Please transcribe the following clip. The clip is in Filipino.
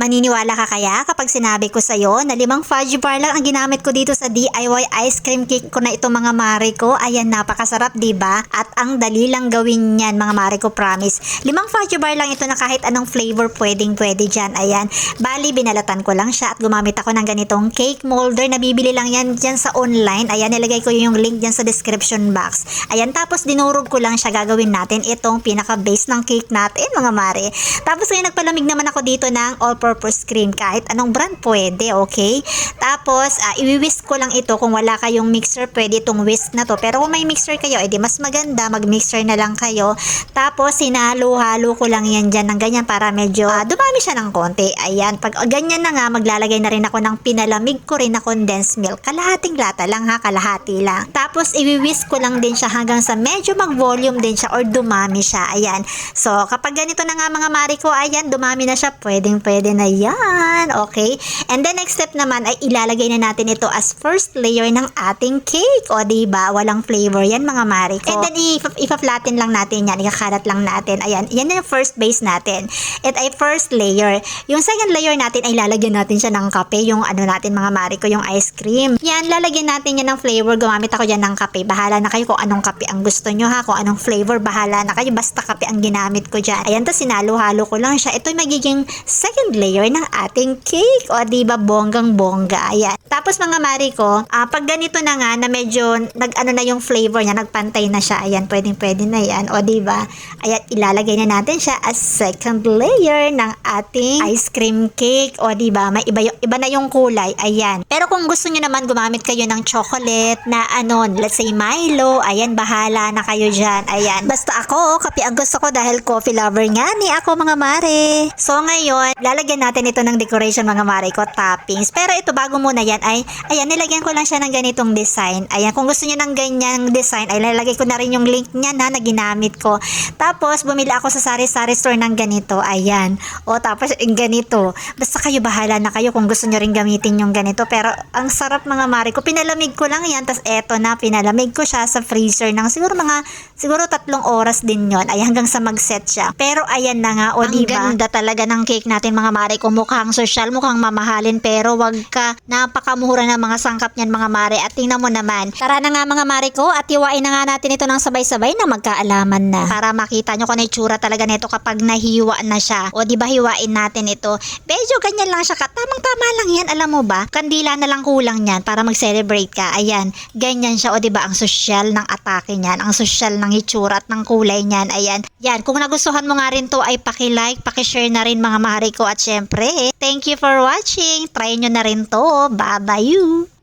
Maniniwala ka kaya kapag sinabi ko sa'yo na 5 fudge bar lang ang ginamit ko dito sa DIY ice cream cake ko na ito mga mare ko? Ayan, napakasarap diba? At ang dali lang gawin yan mga mare ko, promise. 5 fudge bar lang ito na kahit anong flavor pwede dyan. Ayan, bali binalatan ko lang siya at gumamit ako ng ganitong cake molder. Nabibili lang yan dyan sa online. Ayan, nilagay ko yung link dyan sa description box. Ayan, tapos dinurog ko lang siya. Gagawin natin itong pinaka-base ng cake natin mga mare. Tapos ngayon nagpalamig naman ako dito ng all-purpose cream. Kahit anong brand pwede, okay? Tapos, i-whisk ko lang ito. Kung wala kayong mixer, pwede itong whisk na to. Pero kung may mixer kayo, edi mas maganda. Mag-mixer na lang kayo. Tapos, sinalo-halo ko lang yan dyan ng ganyan para medyo dumami siya ng konti. Ayan, pag ganyan na nga, maglalagay na rin ako ng pinalamig ko rin na condensed milk. Kalahating lata lang ha, kalahati lang. Tapos, i-whisk ko lang din siya hanggang sa medyo mag-volume din siya or dumami siya. Ayan. So, kapag ganito na nga mga mare ko, ayan, dumami na siya. Pwede na yan. Okay? And the next step naman ay ilalagay na natin ito as first layer ng ating cake. O, diba? Walang flavor yan mga mare ko. And then, ipa-flatten lang natin yan. Ikakalat lang natin. Ayan. Yan na yung first base natin. It ay first layer. Yung second layer natin ay lalagyan natin siya ng kape. Yung ano natin mga mare ko, yung ice cream. Yan, lalagyan natin yan ng flavor. Gumamit ako dyan ng kape. Bahala na kayo kung anong kape ang gusto nyo ha. Kung anong flavor, bahala na kayo. Basta kape ang ginamit ko dyan. Ayan, tapos sinalo-halo ko lang siya. Ito yung magiging second layer ng ating cake. O, diba? Bonggang-bongga. Ayan. Tapos mga mare ko, pag ganito na nga na medyo nag-ano na yung flavor niya, nagpantay na siya. Ayan, pwede na yan. O, diba? Ayan, ilalagay na natin siya as second layer ng ating ice cream cake. O, diba? May iba na yung kulay. Ayan. Pero kung gusto niyo naman gumamit kayo ng chocolate na ano, let's say Milo, ayan, bahala na kayo dyan. Ayan. Basta ako, kape ang gusto ko dahil coffee lover nga ni ako mga mare. So, ngayon, lalagyan natin ito ng decoration mga mare ko, toppings. Pero ito, bago muna yan, ay, ayan, nilagyan ko lang siya ng ganitong design. Ayan, kung gusto niyo ng ganyang design, ay lalagay ko na rin yung link niya na ginamit ko. Tapos, bumili ako sa sari-sari store ng ganito. Ayan. O, tapos, ganito. Basta kayo, bahala na kayo kung gusto niyo rin gamitin yung ganito. Pero, ang sarap mga mare ko. Pinalamig ko lang yan. Tapos, eto na, pinalamig ko siya sa freezer ng siguro 3 oras din yon. Ay, hanggang sa mag-set siya. Pero, ayan na nga. O, diba? Ang ganda talaga ng cake natin mga mare ko. Mukhang social, mukhang mamahalin. Pero, wag ka, napakamura ng mga sangkap niyan mga mare. At tingnan mo naman. Tara na nga mga mare ko. At hiwain na nga natin ito ng sabay-sabay na magkaalaman na. Para makita nyo kung ano itsura talaga nito kapag nahiwa na siya. O, diba hiwain natin ito. Medyo ganyan lang siya. Tamang-tama lang yan. Alam mo ba? Kandila na lang kulang yan para mag-celebrate ka. Ayan. Ganyan siya. O, diba? Ang social ng atake niyan. Ang social ng itsura at ng kulay niyan. Ayan. Yan. Kung nagustuhan mo nga rin to ay paki-like, paki-share na rin mga mare ko. At syempre, thank you for watching. Try nyo na rin to. Bye-bye you.